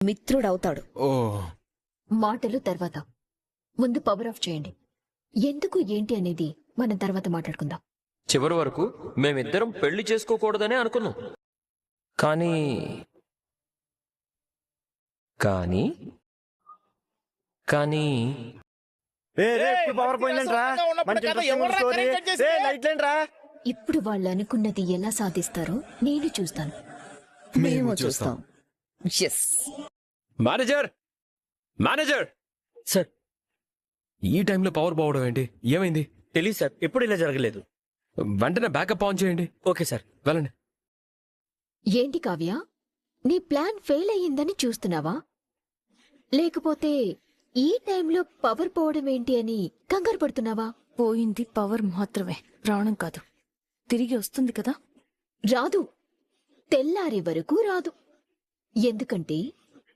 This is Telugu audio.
మిత్రుడవుతాడు. ఓ మాటలు తర్వాత. ముందు పవర్ ఆఫ్ చేయండి. ఎందుకు ఏంటి అనేది మనం తర్వాత మాట్లాడుకుందాం. చివరి వరకు మేమిద్దరం పెళ్లి చేసుకోకూడదనే అనుకున్నాం. కానీ కానీ కానీ పవర్ పోయిందంట్రా. ఇప్పుడు వాళ్ళు అనుకున్నది ఎలా సాధిస్తారో నేను చూస్తాను. మేము చూస్తాం. ఎస్. మేనేజర్ మేనేజర్ సార్, ఈ టైంలో పవర్ పోవడం ఏంటి? ఏమైంది? తెలీదు సార్, ఎప్పుడు ఇలా జరగలేదు. వెంటనే బ్యాకప్ ఆన్ చేయండి. Okay sir. వెళ్ళండి. ఏంటి కావ్య, నీ ప్లాన్ ఫెయిల్ అయ్యిందని చూస్తున్నావా? లేకపోతే ఈ టైంలో పవర్ పోవడం ఏంటి అని కంగారు పడుతున్నావా? పోయింది పవర్ మాత్రమే, ప్రాణం కాదు. తిరిగి వస్తుంది కదా? రాదు. తెల్లారే వరకు రాదు. ఎందుకంటే